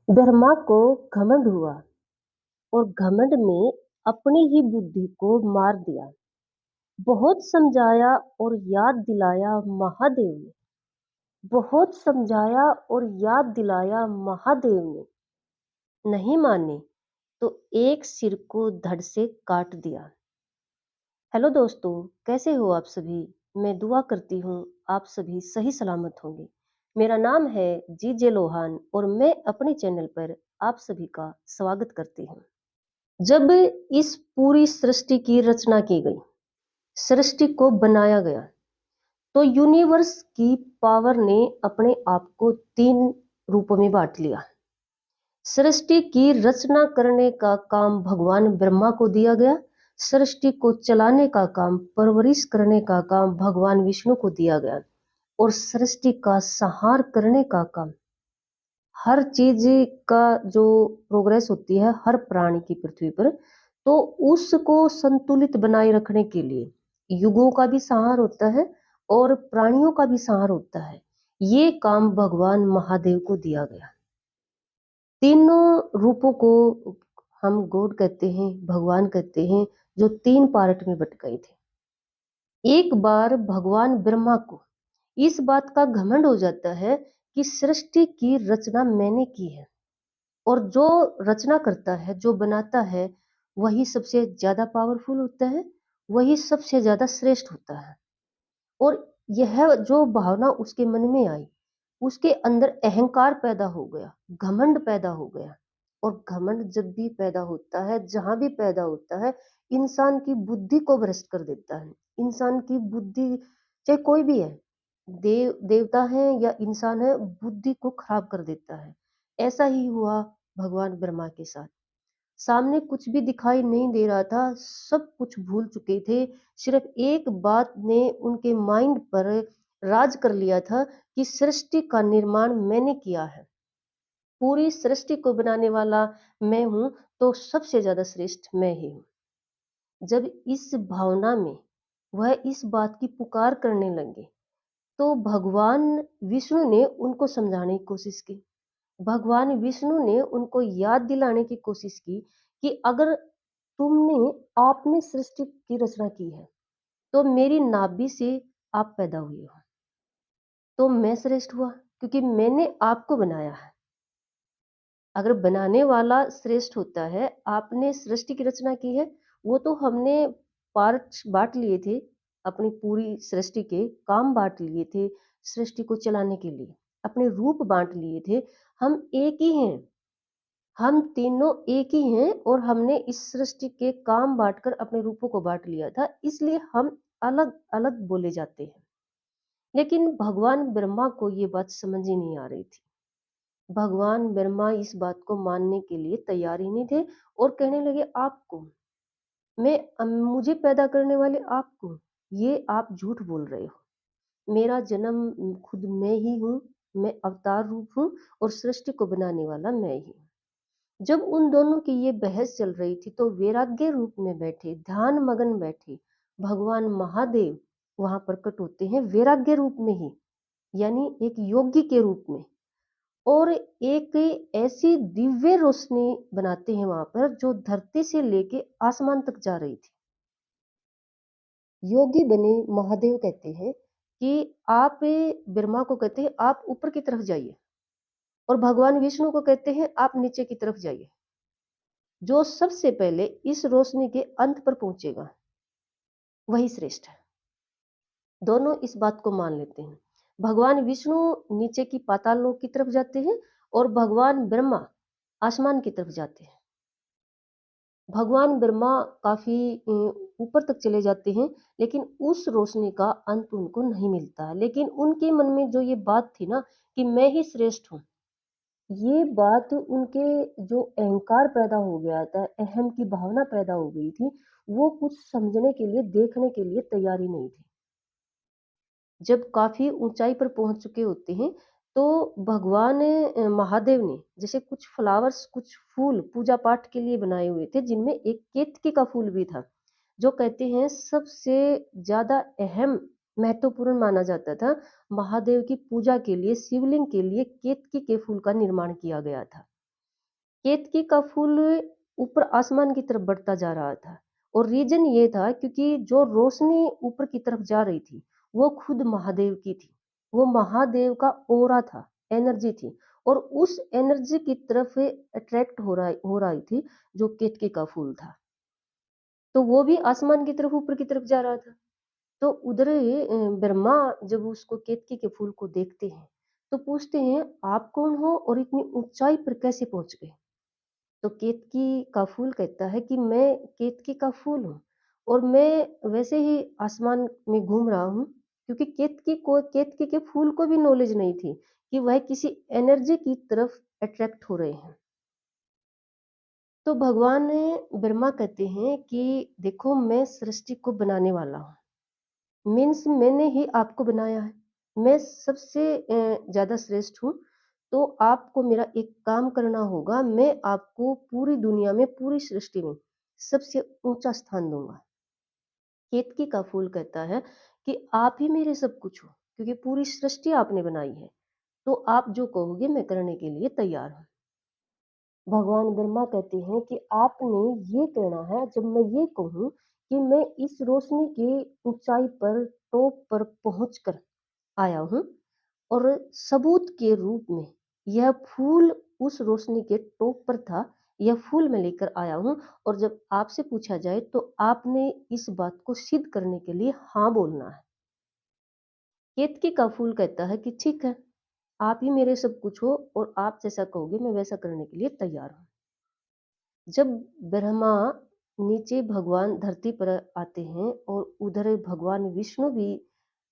ब्रह्मा को घमंड हुआ और घमंड में अपनी ही बुद्धि को मार दिया। बहुत समझाया और याद दिलाया महादेव ने। बहुत समझाया और याद दिलाया महादेव ने। नहीं माने तो एक सिर को धड़ से काट दिया। हेलो दोस्तों, कैसे हो आप सभी? मैं दुआ करती हूँ आप सभी सही सलामत होंगे। मेरा नाम है जीजे लोहान और मैं अपने चैनल पर आप सभी का स्वागत करती हूँ। जब इस पूरी सृष्टि की रचना की गई, सृष्टि को बनाया गया, तो यूनिवर्स की पावर ने अपने आप को 3 रूपों में बांट लिया। सृष्टि की रचना करने का काम भगवान ब्रह्मा को दिया गया। सृष्टि को चलाने का काम, परवरिश करने का काम भगवान विष्णु को दिया गया। और सृष्टि का संहार करने का काम, हर चीज का जो प्रोग्रेस होती है हर प्राणी की पृथ्वी पर, तो उसको संतुलित बनाए रखने के लिए युगों का भी संहार होता है और प्राणियों का भी संहार होता है। ये काम भगवान महादेव को दिया गया। तीनों रूपों को हम गॉड कहते हैं, भगवान कहते हैं, जो 3 पार्ट में बट गए थे। एक बार भगवान ब्रह्मा को इस बात का घमंड हो जाता है कि सृष्टि की रचना मैंने की है और जो रचना करता है, जो बनाता है, वही सबसे ज्यादा पावरफुल होता है, वही सबसे ज्यादा श्रेष्ठ होता है। और यह जो भावना उसके मन में आई, उसके अंदर अहंकार पैदा हो गया, घमंड पैदा हो गया। और घमंड जब भी पैदा होता है, जहां भी पैदा होता है, इंसान की बुद्धि को भ्रष्ट कर देता है। इंसान की बुद्धि, चाहे कोई भी है, देवता है या इंसान है, बुद्धि को खराब कर देता है। ऐसा ही हुआ भगवान ब्रह्मा के साथ। सामने कुछ भी दिखाई नहीं दे रहा था, सब कुछ भूल चुके थे। सिर्फ एक बात ने उनके माइंड पर राज कर लिया था कि सृष्टि का निर्माण मैंने किया है, पूरी सृष्टि को बनाने वाला मैं हूं, तो सबसे ज्यादा श्रेष्ठ मैं ही हूं। जब इस भावना में वह इस बात की पुकार करने लगे, तो भगवान विष्णु ने उनको समझाने की कोशिश की। भगवान विष्णु ने उनको याद दिलाने की कोशिश की कि अगर आपने सृष्टि की रचना की है, तो मेरी नाभि से आप पैदा हुए हो, तो मैं श्रेष्ठ हुआ क्योंकि मैंने आपको बनाया है। अगर बनाने वाला श्रेष्ठ होता है, आपने सृष्टि की रचना की है, वो तो हमने पार्ट बांट लिए थे, अपनी पूरी सृष्टि के काम बांट लिए थे, सृष्टि को चलाने के लिए अपने रूप बांट लिए थे। हम एक ही हैं, हम तीनों एक ही हैं और हमने इस सृष्टि के काम बांटकर अपने रूपों को बांट लिया था, इसलिए हम अलग अलग बोले जाते हैं। लेकिन भगवान ब्रह्मा को ये बात समझ ही नहीं आ रही थी। भगवान ब्रह्मा इस बात को मानने के लिए तैयार ही नहीं थे और कहने लगे, आपको मुझे पैदा करने वाले आपको, ये आप झूठ बोल रहे हो। मेरा जन्म खुद मैं ही हूँ, मैं अवतार रूप हूँ और सृष्टि को बनाने वाला मैं ही हूँ। जब उन दोनों की ये बहस चल रही थी, तो वैराग्य रूप में बैठे, ध्यान मगन बैठे भगवान महादेव वहां प्रकट होते हैं, वैराग्य रूप में ही, यानी एक योगी के रूप में। और एक ऐसी दिव्य रोशनी बनाते हैं वहां पर, जो धरती से लेके आसमान तक जा रही थी। योगी बने महादेव कहते हैं कि आप, ब्रह्मा को कहते हैं आप ऊपर की तरफ जाइए, और भगवान विष्णु को कहते हैं आप नीचे की तरफ जाइए। जो सबसे पहले इस रोशनी के अंत पर पहुंचेगा वही श्रेष्ठ है। दोनों इस बात को मान लेते हैं। भगवान विष्णु नीचे की पाताल लोक की तरफ जाते हैं और भगवान ब्रह्मा आसमान की तरफ जाते हैं। भगवान ब्रह्मा काफी ऊपर तक चले जाते हैं, लेकिन उस रोशनी का अंत उनको नहीं मिलता है। लेकिन उनके मन में जो ये बात थी ना कि मैं ही श्रेष्ठ हूँ, ये बात उनके जो अहंकार पैदा हो गया था, अहम की भावना पैदा हो गई थी, वो कुछ समझने के लिए, देखने के लिए तैयार ही नहीं थे। जब काफी ऊंचाई पर पहुंच चुके होते हैं, तो भगवान महादेव ने जैसे कुछ फ्लावर्स, कुछ फूल पूजा पाठ के लिए बनाए हुए थे, जिनमें एक केतकी का फूल भी था, जो कहते हैं सबसे ज्यादा अहम, महत्वपूर्ण माना जाता था। महादेव की पूजा के लिए, शिवलिंग के लिए केतकी के फूल का निर्माण किया गया था। केतकी का फूल ऊपर आसमान की तरफ बढ़ता जा रहा था और रीजन ये था क्योंकि जो रोशनी ऊपर की तरफ जा रही थी वो खुद महादेव की थी। वो महादेव का ओरा था, एनर्जी थी और उस एनर्जी की तरफ अट्रैक्ट हो रही थी जो केतकी का फूल था। तो वो भी आसमान की तरफ ऊपर की तरफ जा रहा था। तो उधर ब्रह्मा जब उसको केतकी के फूल को देखते हैं तो पूछते हैं आप कौन हो और इतनी ऊंचाई पर कैसे पहुंच गए। तो केतकी का फूल कहता है कि मैं केतकी का फूल हूँ और मैं वैसे ही आसमान में घूम रहा हूँ क्योंकि केतकी के फूल को भी नॉलेज नहीं थी कि वह किसी एनर्जी की तरफ अट्रैक्ट हो रहे हैं। तो भगवान ब्रह्मा कहते हैं कि देखो मैं सृष्टि को बनाने वाला हूँ, मीन्स मैंने ही आपको बनाया है, मैं सबसे ज्यादा श्रेष्ठ हूँ। तो आपको मेरा एक काम करना होगा, मैं आपको पूरी दुनिया में पूरी सृष्टि में सबसे ऊंचा स्थान दूंगा। केतकी का फूल कहता है कि आप ही मेरे सब कुछ हो क्योंकि पूरी सृष्टि आपने बनाई है, तो आप जो कहोगे मैं करने के लिए तैयार हूँ। भगवान ब्रह्मा कहते हैं कि आपने ये कहना है जब मैं ये कहूँ कि मैं इस रोशनी की ऊंचाई पर टॉप पर पहुंच कर आया हूँ और सबूत के रूप में यह फूल उस रोशनी के टॉप पर था, यह फूल मैं लेकर आया हूँ और जब आपसे पूछा जाए तो आपने इस बात को सिद्ध करने के लिए हाँ बोलना है। केतकी का फूल कहता है कि ठीक है, आप ही मेरे सब कुछ हो और आप जैसा कहोगे मैं वैसा करने के लिए तैयार हूँ। जब ब्रह्मा नीचे भगवान धरती पर आते हैं और उधर भगवान विष्णु भी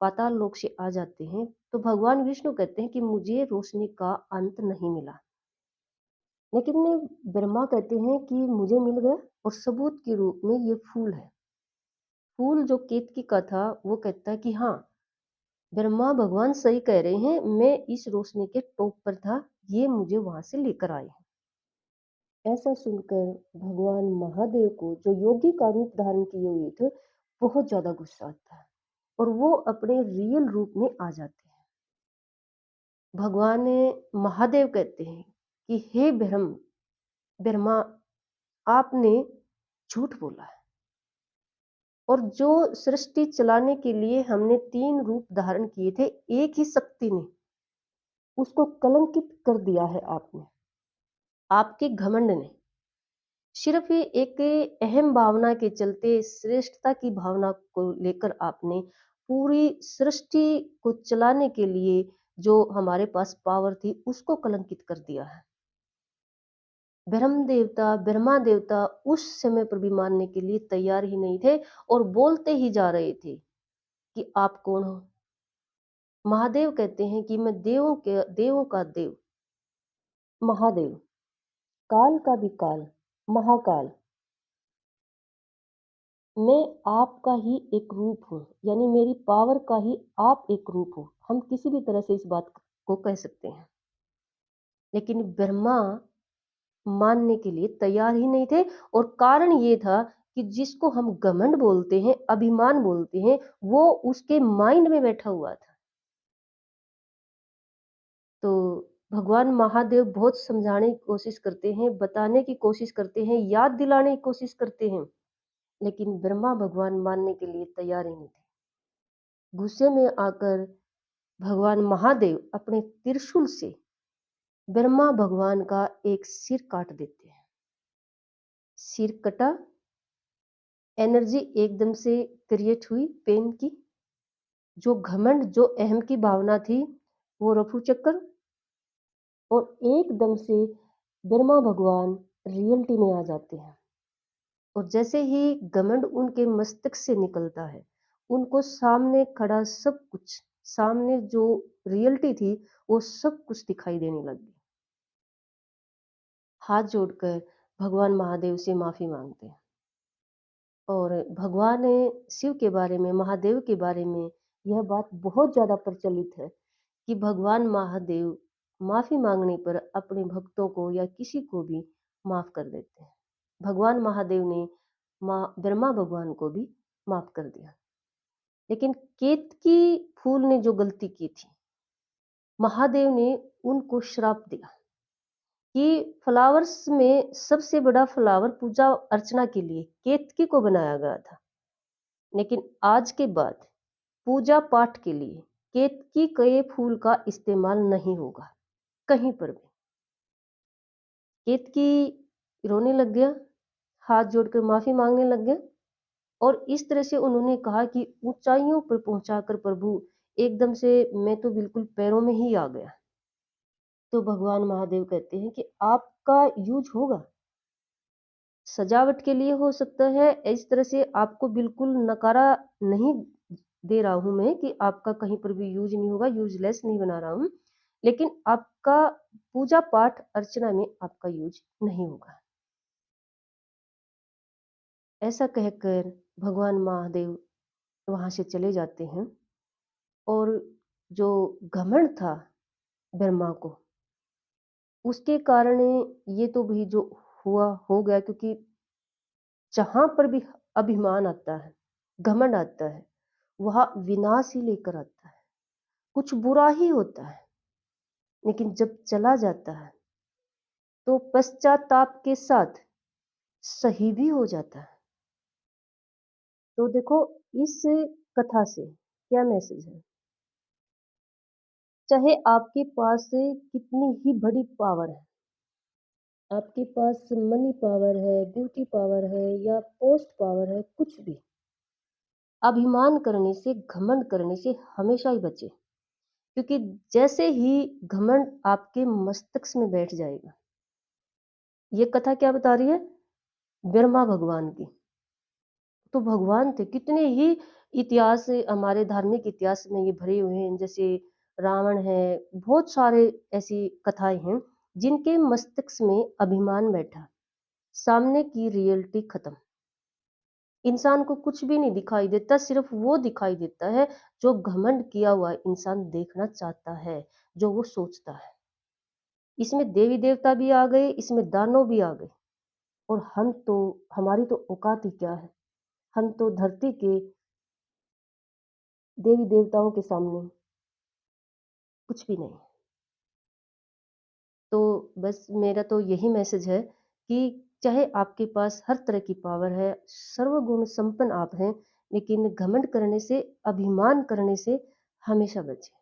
पाताल लोक से आ जाते हैं तो भगवान विष्णु कहते हैं कि मुझे रोशनी का अंत नहीं मिला, लेकिन ब्रह्मा कहते हैं कि मुझे मिल गया और सबूत के रूप में ये फूल है। फूल जो केतकी का था वो कहता है कि हाँ, ब्रह्मा भगवान सही कह रहे हैं, मैं इस रोशनी के टॉप पर था, ये मुझे वहां से लेकर आए हैं। ऐसा सुनकर भगवान महादेव को जो योगी का रूप धारण किए हुए थे बहुत ज्यादा गुस्सा आता है और वो अपने रियल रूप में आ जाते हैं। भगवान महादेव कहते हैं कि हे ब्रह्मा, आपने झूठ बोला है और जो सृष्टि चलाने के लिए हमने 3 रूप धारण किए थे एक ही शक्ति ने उसको कलंकित कर दिया है आपने, आपके घमंड ने। सिर्फ ये एक अहम भावना के चलते श्रेष्ठता की भावना को लेकर आपने पूरी सृष्टि को चलाने के लिए जो हमारे पास पावर थी उसको कलंकित कर दिया है। ब्रह्मा देवता उस समय पर भी मानने के लिए तैयार ही नहीं थे और बोलते ही जा रहे थे कि आप कौन हो। महादेव कहते हैं कि मैं देवों का देव महादेव, काल का भी काल महाकाल, मैं आपका ही एक रूप हूँ, यानी मेरी पावर का ही आप एक रूप हो। हम किसी भी तरह से इस बात को कह सकते हैं, लेकिन ब्रह्मा मानने के लिए तैयार ही नहीं थे और कारण ये था कि जिसको हम घमंड बोलते हैं, अभिमान बोलते हैं, वो उसके माइंड में बैठा हुआ था। तो भगवान महादेव बहुत समझाने की कोशिश करते हैं, बताने की कोशिश करते हैं, याद दिलाने की कोशिश करते हैं, लेकिन ब्रह्मा भगवान मानने के लिए तैयार ही नहीं थे। गुस्से में आकर भगवान महादेव अपने त्रिशूल से ब्रह्मा भगवान का एक सिर काट देते हैं। सिर कटा, एनर्जी एकदम से क्रिएट हुई पेन की, जो घमंड जो अहम की भावना थी वो रफू चक्कर और एकदम से ब्रह्मा भगवान रियलिटी में आ जाते हैं और जैसे ही घमंड उनके मस्तक से निकलता है उनको सामने खड़ा सब कुछ, सामने जो रियलिटी थी वो सब कुछ दिखाई देने लगी। हाथ जोड़कर भगवान महादेव से माफी मांगते हैं और भगवान शिव के बारे में, महादेव के बारे में यह बात बहुत ज्यादा प्रचलित है कि भगवान महादेव माफी मांगने पर अपने भक्तों को या किसी को भी माफ कर देते हैं। भगवान महादेव ने माँ ब्रह्मा भगवान को भी माफ कर दिया, लेकिन केतकी फूल ने जो गलती की थी महादेव ने उनको श्राप दिया कि फ्लावर्स में सबसे बड़ा फ्लावर पूजा अर्चना के लिए केतकी को बनाया गया था। लेकिन आज के बाद पूजा पाठ के लिए केतकी के फूल का इस्तेमाल नहीं होगा कहीं पर भी। केतकी रोने लग गया, हाथ जोड़कर माफी मांगने लग गया और इस तरह से उन्होंने कहा कि ऊंचाइयों पर पहुंचाकर प्रभु एकदम से मैं तो बिल्कुल पैरों में ही आ गया। तो भगवान महादेव कहते हैं कि आपका यूज होगा, सजावट के लिए हो सकता है, इस तरह से आपको बिल्कुल नकारा नहीं दे रहा हूँ मैं कि आपका कहीं पर भी यूज नहीं होगा, यूजलेस नहीं बना रहा हूँ, लेकिन आपका पूजा पाठ अर्चना में आपका यूज नहीं होगा। ऐसा कहकर भगवान महादेव वहां से चले जाते हैं और जो घमंड था ब्रह्मा को, उसके कारण ये तो भी जो हुआ हो गया, क्योंकि जहां पर भी अभिमान आता है, घमंड आता है, वह विनाश ही लेकर आता है। कुछ बुरा ही होता है, लेकिन जब चला जाता है तो पश्चाताप के साथ सही भी हो जाता है। तो देखो, इस कथा से क्या मैसेज है? चाहे आपके पास कितनी ही बड़ी पावर है, आपके पास मनी पावर है, ब्यूटी पावर है या पोस्ट पावर है, कुछ भी, अभिमान करने से, घमंड करने से हमेशा ही बचे। क्योंकि जैसे ही घमंड आपके मस्तिष्क में बैठ जाएगा, ये कथा क्या बता रही है? ब्रह्मा भगवान की। तो भगवान थे, कितने ही इतिहास हमारे धार्मिक इतिहास में ये भरे हुए हैं, जैसे रावण है, बहुत सारे ऐसी कथाएं हैं जिनके मस्तिष्क में अभिमान बैठा, सामने की रियलिटी खत्म। इंसान को कुछ भी नहीं दिखाई देता, सिर्फ वो दिखाई देता है जो घमंड किया हुआ इंसान देखना चाहता है, जो वो सोचता है। इसमें देवी देवता भी आ गए, इसमें दानव भी आ गए, और हम तो, हमारी तो औकात ही क्या है, हम तो धरती के देवी देवताओं के सामने कुछ भी नहीं। तो बस मेरा तो यही मैसेज है कि चाहे आपके पास हर तरह की पावर है, सर्वगुण संपन्न आप हैं, लेकिन घमंड करने से, अभिमान करने से हमेशा बचें।